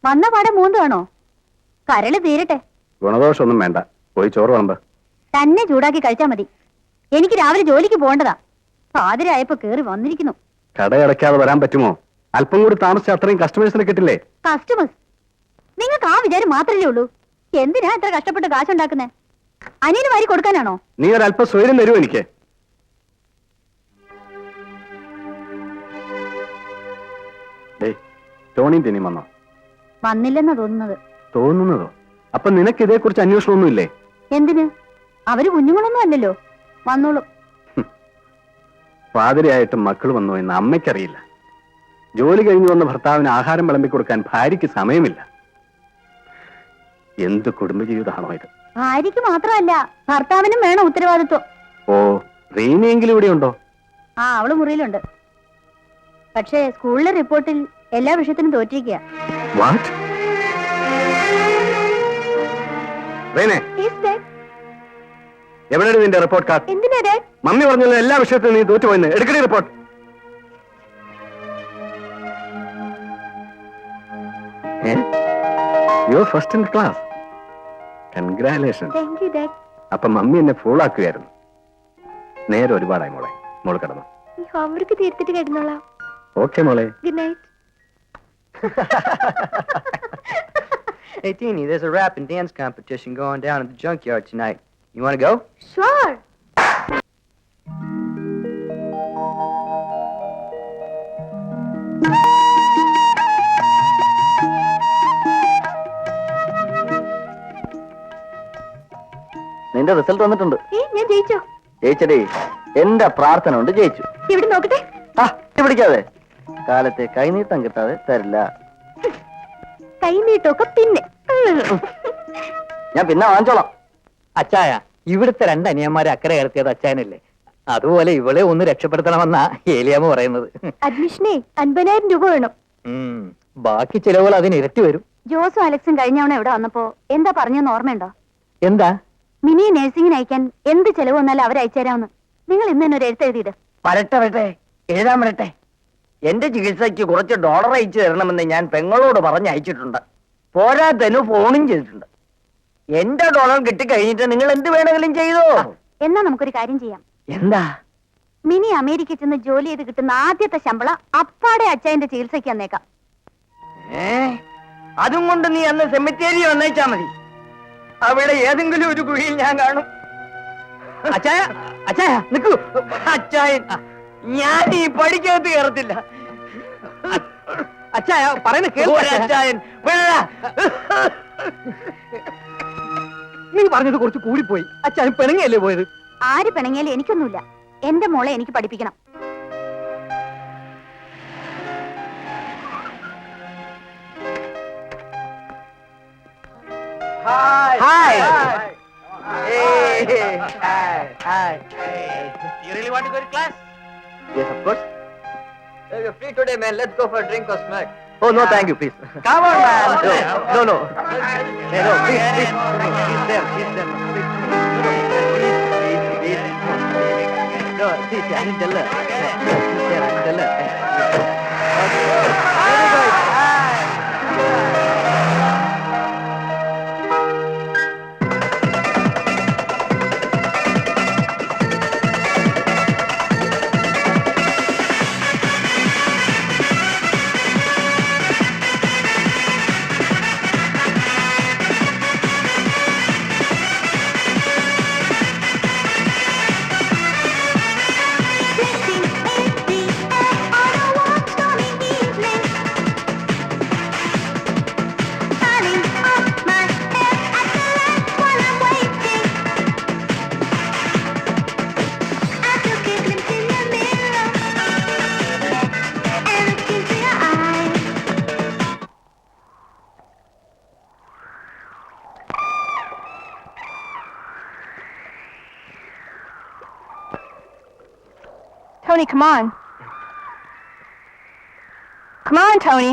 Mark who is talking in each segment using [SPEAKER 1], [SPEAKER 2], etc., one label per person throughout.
[SPEAKER 1] വന്ന പാടെ മൂന്നാണോ? കരള് തീരട്ടെ.
[SPEAKER 2] ഗുണദോഷമൊന്നും വേണ്ട, പോയി ചോറ് വിളമ്പ്.
[SPEAKER 1] തന്നെ ചൂടാക്കി കഴിച്ചാ മതി. എനിക്ക് രാവിലെ ജോലിക്ക് പോകേണ്ടതാ. പാതിരായപ്പോ കേറി വന്നിരിക്കുന്നു.
[SPEAKER 2] കടയടയ്ക്കാതെ വരാൻ പറ്റുമോ? അല്പം കൂടി താമസിച്ച അത്രയും കസ്റ്റമേഴ്സിനെ കിട്ടില്ലേ?
[SPEAKER 1] കസ്റ്റമേഴ്സ്? നിങ്ങൾക്ക് ആ വിചാരം മാത്രമല്ലേ ഉള്ളൂ? എന്തിനാ ഇത്ര കഷ്ടപ്പെട്ട് കാശുണ്ടാക്കുന്നേ? അനിയന് വാരി കൊടുക്കാനാണോ?
[SPEAKER 2] നീ ഒരല്പം സ്വൈര്യം തരുമോ എനിക്ക്? ടോണിയും തിനി വന്നോ?
[SPEAKER 1] വന്നില്ലെന്നാ തോന്നുന്നത്.
[SPEAKER 2] തോന്നുന്നതോ? അപ്പൊ നിനക്ക് ഇതേക്കുറിച്ച് അന്വേഷണമൊന്നുമില്ലേ?
[SPEAKER 1] എന്തിന്? അവര് കുഞ്ഞുങ്ങളൊന്നും അല്ലല്ലോ, വന്നോളും.
[SPEAKER 2] പാതിരയായിട്ടും മക്കൾ വന്നോ എന്ന് അമ്മയ്ക്കറിയില്ല. ജോലി കഴിഞ്ഞു വന്ന ഭർത്താവിന് ആഹാരം വിളമ്പിക്കൊടുക്കാൻ ഭാര്യയ്ക്ക് സമയമില്ല. എന്ത് കുടുംബജീവിതമാണോ ഇത്?
[SPEAKER 1] ഭാര്യയ്ക്ക് മാത്രമല്ല, ഭർത്താവിനും വേണം ഉത്തരവാദിത്വം.
[SPEAKER 2] ഓ, റീനിയെങ്കിലും ഇവിടെ ഉണ്ടോ?
[SPEAKER 1] ആ, അവള് മുറിയിലുണ്ട്. പക്ഷേ സ്കൂളിലെ റിപ്പോർട്ടിൽ എല്ലാ വിഷയത്തിനും തോറ്റിരിക്കുക.
[SPEAKER 2] എവിടെയാണ് നിന്റെ റിപ്പോർട്ട് കാർഡ്?
[SPEAKER 1] എന്തിനാ?
[SPEAKER 2] മമ്മി പറഞ്ഞല്ലോ എല്ലാ വിഷയത്തിലും നീ തോറ്റുപോയെന്ന്. എടുക്കണേ report. You are first in class. Congratulation. അപ്പൊ മമ്മി എന്നെ ഫൂൾ ആക്കുകയായിരുന്നു. നേരെ ഒരുപാടായി മോളെ. മോള് കിടന്നു.
[SPEAKER 1] ഹോംവർക്ക് തീർത്തിട്ട് കിടന്നോളാം.
[SPEAKER 2] ഓക്കെ മോളെ.
[SPEAKER 1] Good night.
[SPEAKER 3] Hey, Teeny, there's a rap and dance competition going down at the junkyard tonight. You want to go?
[SPEAKER 1] Sure.
[SPEAKER 3] നിന്റെ റിസൾട്ട് വന്നിട്ടുണ്ട്.
[SPEAKER 1] ഞാൻ ജയിച്ചോ?
[SPEAKER 3] ജയിച്ചടേ. എന്റെ പ്രാർത്ഥന കൊണ്ട് ജയിച്ചു.
[SPEAKER 1] ഇവിടെ നോക്കട്ടെ.
[SPEAKER 3] പിടിക്കാതെ. കാലത്തെ കൈനീട്ടം കിട്ടാതെ തരില്ല.
[SPEAKER 1] കൈനീട്ടൊക്കെ പിന്നെ
[SPEAKER 3] ഞാൻ പിന്നെ വാങ്ങിച്ചോളാം.
[SPEAKER 4] അച്ചായ, ഇവിടുത്തെ രണ്ട് അനിയന്മാരെ അക്കരെ കിടത്തിയത് അച്ചായനല്ലേ? അതുപോലെ ഇവളെ ഒന്ന് രക്ഷപ്പെടുത്തണമെന്നാ ഏലിയാമ്മ പറയുന്നത്.
[SPEAKER 1] അഡ്മിഷനെ 50,000 രൂപ വേണം.
[SPEAKER 4] ബാക്കി ചിലവുകൾ അതിന് ഇരട്ടി വരും.
[SPEAKER 1] ജോസും അലക്സും കഴിഞ്ഞവണ ഇവിടെ വന്നപ്പോ എന്താ പറഞ്ഞെന്ന് ഓർമ്മയുണ്ടോ?
[SPEAKER 4] എന്താ?
[SPEAKER 1] മിനിയെ നഴ്സിംഗിന് അയക്കാൻ എന്ത് ചെലവ് വന്നാലും അവരയച്ചുതരാമെന്ന്. നിങ്ങൾ ഇന്ന് തന്നെ ഒരു എഴുത്തെഴുതിയിട്.
[SPEAKER 3] വരട്ടെ, എഴുതാൻ വരട്ടെ. എന്റെ ചികിത്സയ്ക്ക് കുറച്ച് ഡോളർ അയച്ചു തരണമെന്ന് ഞാൻ പെങ്ങളോട് പറഞ്ഞ് അയച്ചിട്ടുണ്ട്. പോരാത്തതിന് ഫോണും ചെയ്തിട്ടുണ്ട്. എന്റെ ഡോളർ കിട്ടിക്കഴിഞ്ഞിട്ട് നിങ്ങൾ എന്ത് വേണമെങ്കിലും ചെയ്തോ.
[SPEAKER 1] എന്നാ നമുക്കൊരു കാര്യം ചെയ്യാം.
[SPEAKER 3] എന്താ?
[SPEAKER 1] മിനി അമേരിക്കയിൽ ചെന്ന് ജോലി ചെയ്ത് കിട്ടുന്ന ആദ്യത്തെ ശമ്പളം അപ്പാടെ അച്ചായന്റെ ചികിത്സയ്ക്ക് വന്നേക്കാം.
[SPEAKER 3] അതും കൊണ്ട് നീ അന്ന് സെമിത്തേരി വന്നേച്ചാ മതി. അവിടെ ഏതെങ്കിലും ഒരു കുഴിയിൽ ഞാൻ കാണും.
[SPEAKER 4] അച്ചായ, അച്ചായ നിൽക്കൂ.
[SPEAKER 3] അച്ചായൻ, ഞാൻ ഈ പടിക്കകത്ത് കയറത്തില്ല.
[SPEAKER 4] അച്ചായ പറയുന്നത്
[SPEAKER 3] അച്ചായൻ,
[SPEAKER 4] നീ പറഞ്ഞത് കുറച്ച് കൂടിപ്പോയി. അച്ചായൻ പിണങ്ങിയല്ലേ പോയത്?
[SPEAKER 1] ആര് പിണങ്ങിയാലും എനിക്കൊന്നുമില്ല. എന്റെ മോളെ എനിക്ക് പഠിപ്പിക്കണം.
[SPEAKER 3] Hi. Hey. Hi.
[SPEAKER 4] You really want to go to class?
[SPEAKER 3] Yes, of course.
[SPEAKER 4] You're free today, man. Let's go for a drink or snack.
[SPEAKER 3] Oh, no, thank you, please.
[SPEAKER 4] Come on, man.
[SPEAKER 3] No. Hey, no, please. He's there. Please. No, please, I didn't tell her. He's there, I didn't tell her. Very good.
[SPEAKER 1] Tony, come on. Come on, Tony.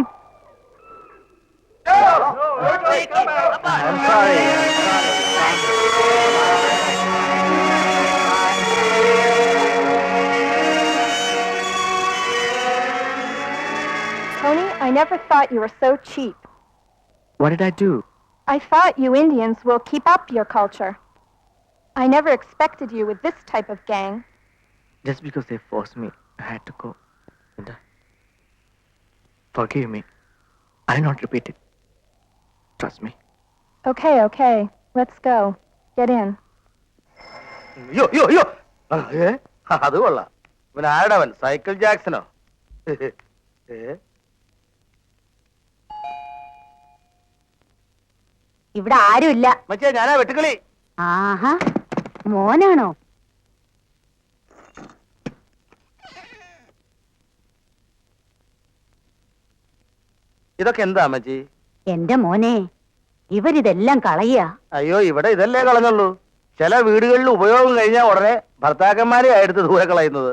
[SPEAKER 3] No, I'm sorry.
[SPEAKER 1] Tony, I never thought you were so cheap.
[SPEAKER 2] What did I do?
[SPEAKER 5] I thought you Indians will keep up your culture. I never expected you with this type of gang.
[SPEAKER 3] Just because they forced me, I had to go. And, forgive me. I'll not repeat it. Trust me.
[SPEAKER 5] Okay, okay. Let's go. Get in.
[SPEAKER 3] യോ യോ യോ അത് കൊള്ളാം. ഇവൻ ആരടവൻ? Cycle ജാക്സനോ?
[SPEAKER 1] ഇവിടെ ആരുമില്ല.
[SPEAKER 3] മച്ചേ, ഞാനാ വെട്ടുകളി.
[SPEAKER 1] ആഹാ, മോനാണോ?
[SPEAKER 3] ഇതൊക്കെ എന്താ അമ്മച്ചി?
[SPEAKER 1] എന്റെ മോനെ, ഇവരിതെല്ലാം കളയ.
[SPEAKER 3] അയ്യോ, ഇവിടെ ഇതല്ലേ കളഞ്ഞുള്ളൂ. ചില വീടുകളിൽ ഉപയോഗം കഴിഞ്ഞാൽ ഉടനെ ഭർത്താക്കന്മാരെ എടുത്ത് ദൂരെ കളയുന്നത്.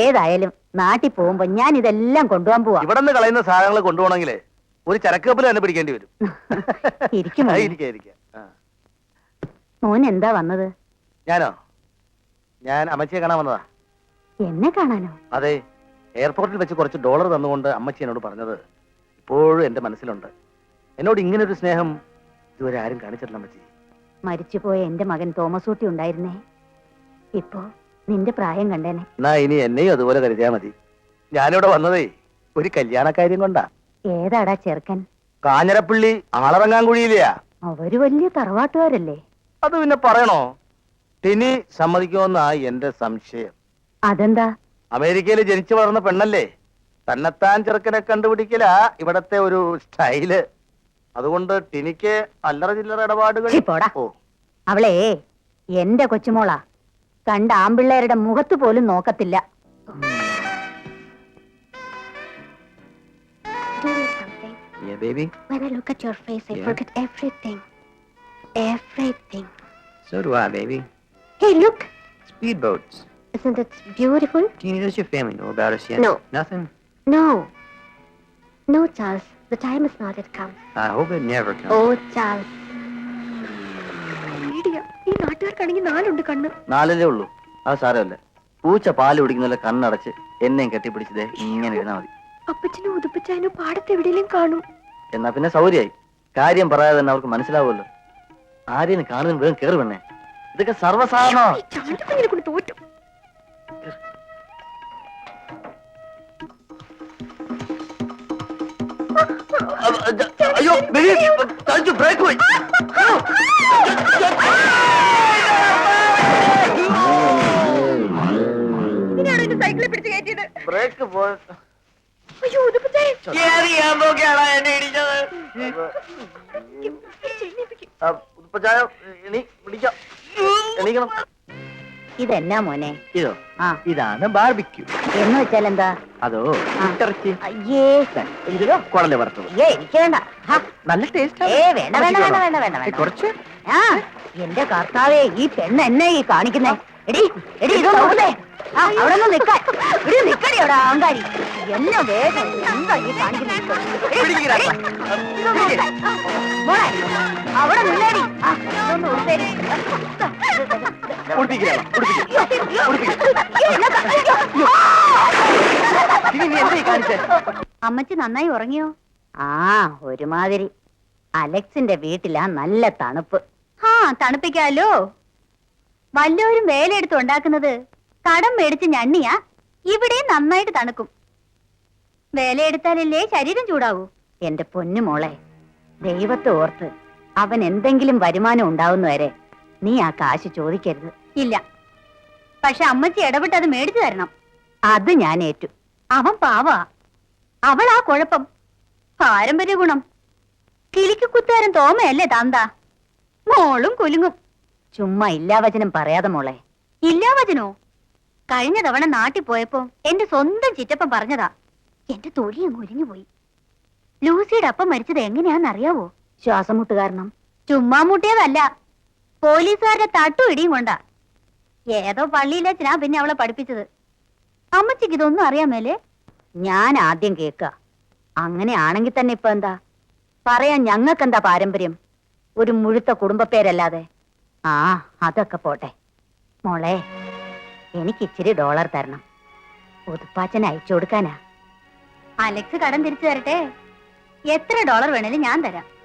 [SPEAKER 1] ഏതായാലും നാട്ടിൽ പോകുമ്പോ ഞാൻ ഇതെല്ലാം കൊണ്ടുപോകാൻ പോവാ.
[SPEAKER 3] ഇവിടെ നിന്ന് കളയുന്ന സാധനങ്ങൾ കൊണ്ടുപോകണമെങ്കിലേ ഒരു ചരക്ക് കപ്പൽ തന്നെ പിടിക്കേണ്ടി വരും.
[SPEAKER 1] ഇരിക്കും മോനെ.
[SPEAKER 3] ഇരിക്കാം.
[SPEAKER 1] മോൻ എന്താ വന്നത്?
[SPEAKER 3] ഞാനോ? ഞാൻ അമ്മച്ചിയെ കാണാൻ വന്നതാ.
[SPEAKER 1] എന്നെ കാണാനോ?
[SPEAKER 3] അതെ, എയർപോർട്ടിൽ വെച്ച് കുറച്ച് ഡോളർ തന്നുകൊണ്ട് അമ്മച്ചി എന്നോട് പറഞ്ഞത് ഇപ്പോഴും എന്റെ മനസ്സിലുണ്ട്. എന്നോട് ഇങ്ങനെ ഒരു സ്നേഹം ഇതുവരെ ആരും കാണിച്ചിട്ടില്ല അമ്മച്ചി.
[SPEAKER 1] മരിച്ചുപോയ എന്റെ മകൻ തോമസൂട്ടി ഉണ്ടായിരുന്നേ, ഇപ്പോ നിന്റെ പ്രായം കണ്ടേനെ.
[SPEAKER 3] എന്നാ ഇനി എന്നെയും അതുപോലെ കരുതിയാ മതി. ഞാനിവിടെ വന്നതേ ഒരു കല്യാണക്കാര്യം കൊണ്ടാ.
[SPEAKER 1] ഏതാടാ ചെറുക്കൻ?
[SPEAKER 3] കാഞ്ഞിരപ്പള്ളി ആളറങ്ങാൻകുഴിയിലെയാ.
[SPEAKER 1] അവര് വലിയ തറവാട്ടുകാരല്ലേ?
[SPEAKER 3] അത് പിന്നെ പറയണോ? ടിനി സമ്മതിക്കുമെന്നാ എന്റെ സംശയം.
[SPEAKER 1] അതെന്താ?
[SPEAKER 3] അമേരിക്കയിൽ ജനിച്ചു വളർന്ന പെണ്ണല്ലേ, തന്നെത്താൻ ചെറുക്കനെ കണ്ടുപിടിക്കലാ ഇവിടത്തെ ഒരു സ്റ്റൈല്. അതുകൊണ്ട് ടിനിക്ക് അല്ലറ ചില്ലറ ഇടപാടുകൾ.
[SPEAKER 1] ഓ, അവളെ എന്റെ കൊച്ചുമോളാ, കണ്ട ആമ്പിള്ളേരുടെ മുഖത്ത് പോലും നോക്കത്തില്ല.
[SPEAKER 2] Yeah, baby.
[SPEAKER 1] When I look at your face, I
[SPEAKER 2] Yeah.
[SPEAKER 1] forget everything. Everything.
[SPEAKER 2] So do I, baby.
[SPEAKER 1] Hey, look!
[SPEAKER 2] Speedboats.
[SPEAKER 1] Isn't it beautiful?
[SPEAKER 2] Teeny, does your family know about us yet?
[SPEAKER 1] No.
[SPEAKER 2] Nothing?
[SPEAKER 1] No. No, Charles. The time has not yet come.
[SPEAKER 2] I hope it never comes.
[SPEAKER 1] Oh, Charles. ഈ നാട്ടുകാർക്കാണെങ്കിൽ നാലുണ്ട് കണ്ണ്.
[SPEAKER 3] നാലല്ലേ ഉള്ളൂ, അത് സാരമല്ല. പൂച്ച പാല് കുടിക്കുന്നല്ല കണ്ണടച്ച് എന്നെയും കെട്ടിപ്പിടിച്ചതേ ഇങ്ങനെ ഇരുന്നാ മതി.
[SPEAKER 1] അപ്പച്ചനും ഉതുപ്പച്ചാനും പാടത്ത് എവിടെയെങ്കിലും കാണും.
[SPEAKER 3] എന്നാ പിന്നെ സൗകര്യമായി. കാര്യം പറയാതെ തന്നെ അവർക്ക് മനസ്സിലാവുമല്ലോ. ആരെയും കാണുന്നതിന് വേഗം കേറി വേണേ. ഇതൊക്കെ സർവ്വസാധാരണ.
[SPEAKER 1] കൊണ്ട് തോറ്റു.
[SPEAKER 3] അയ്യോ, ബ്രേക്ക് പോയി.
[SPEAKER 1] സൈക്കിളിൽ പിടിച്ച് കയറ്റിയത്.
[SPEAKER 3] ബ്രേക്ക് പോയി.
[SPEAKER 1] അയ്യോ, ഉതുപ്പച്ചായി.
[SPEAKER 3] എന്നെ ഇടിച്ചത്. എണീക്കണം.
[SPEAKER 1] ഇതെന്നാ മോനെ?
[SPEAKER 3] ഇതോ?
[SPEAKER 1] ആ,
[SPEAKER 3] ഇതാണ് ബാർബിക്യൂ.
[SPEAKER 1] എന്ന് വെച്ചാൽ എന്താ?
[SPEAKER 3] അതോ
[SPEAKER 1] ഇറച്ചി. അയ്യേ,
[SPEAKER 3] ഇതിലോ കുടല് വറുത്തത്.
[SPEAKER 1] എനിക്ക് വേണ്ട.
[SPEAKER 3] നല്ല ടേസ്റ്റ്.
[SPEAKER 1] വേണ്ട വേണ്ട വേണ്ട വേണ്ട വേണ്ട വേണ്ട.
[SPEAKER 3] കുറച്ച്.
[SPEAKER 1] ആ, എന്റെ കർത്താവേ, ഈ പെണ്ണ് എന്നെ ഈ കാണിക്കുന്നേ. എടി എടി, ഇതൊന്നേ. ആ, അവിടെ നിന്ന് നിക്കാൻ. ഇടി നിക്കടി അവിടെ, അഹങ്കാരി. എന്നെ വേഗം എന്താ ഈ കാണിക്കുന്നേ? മോളെ, അവിടെ നിന്നേടി. ആ, ഇതൊന്ന് ഉടുത്തേരി. അമ്മച്ചി നന്നായി ഉറങ്ങിയോ? ആ, ഒരുമാതിരി. അലക്സിന്റെ വീട്ടിലാ നല്ല തണുപ്പ്. ആ, തണുപ്പിക്കാലോ. വല്ലവരും വേലയെടുത്ത് ഉണ്ടാക്കുന്നത് കടം മേടിച്ച് ഞണ്ണിയാ. ഇവിടെ നന്നായിട്ട് തണുക്കും. വേലയെടുത്താലല്ലേ ശരീരം ചൂടാവൂ. എന്റെ പൊന്നു മോളെ, ദൈവത്തെ ഓർത്ത് അവൻ എന്തെങ്കിലും വരുമാനം ഉണ്ടാവുന്ന വരെ നീ ആ കാശ് ചോദിക്കരുത്. ഇല്ല, പക്ഷെ അമ്മച്ചി ഇടപെട്ട് അത് മേടിച്ചു തരണം. അത് ഞാൻ ഏറ്റു. അവൻ പാവാ, അവളാ കുഴപ്പം. പാരമ്പര്യ ഗുണം. കിളിക്ക് കുത്തുകാരൻ തോമയല്ലേ താന്താ. മോളും കുലുങ്ങും. ചുമ്മാ ഇല്ലാവചനം പറയാതെ മോളെ. ഇല്ലാവചനോ? കഴിഞ്ഞ തവണ നാട്ടിൽ പോയപ്പോ എന്റെ സ്വന്തം ചിറ്റപ്പൻ പറഞ്ഞതാ. എന്റെ തൊലി അങ്ങ് ഉരിഞ്ഞു പോയി. ലൂസിയുടെ അപ്പം മരിച്ചത് എങ്ങനെയാന്നറിയാവോ? ശ്വാസം മുട്ട് കാരണം. ചുമ്മാ മുട്ടിയതല്ല, പോലീസുകാരുടെ തട്ടും ഇടിയും കൊണ്ടാ. ഏതോ പള്ളിയിലച്ഛനാ പിന്നെ അവളെ പഠിപ്പിച്ചത്. അമ്മച്ചിക്ക് ഇതൊന്നും അറിയാമേലേ? ഞാൻ ആദ്യം കേക്ക. അങ്ങനെ ആണെങ്കിൽ തന്നെ ഇപ്പൊ എന്താ പറയാൻ? ഞങ്ങൾക്കെന്താ പാരമ്പര്യം? ഒരു മുഴുത്ത കുടുംബ പേരല്ലാതെ. ആ, അതൊക്കെ പോട്ടെ മോളെ. എനിക്ക് ഇച്ചിരി ഡോളർ തരണം. ഉതുപ്പാച്ചന് അയച്ചു കൊടുക്കാനാ. അലക്സ് കടം തിരിച്ചു തരട്ടെ. എത്ര ഡോളർ വേണേലും ഞാൻ തരാം.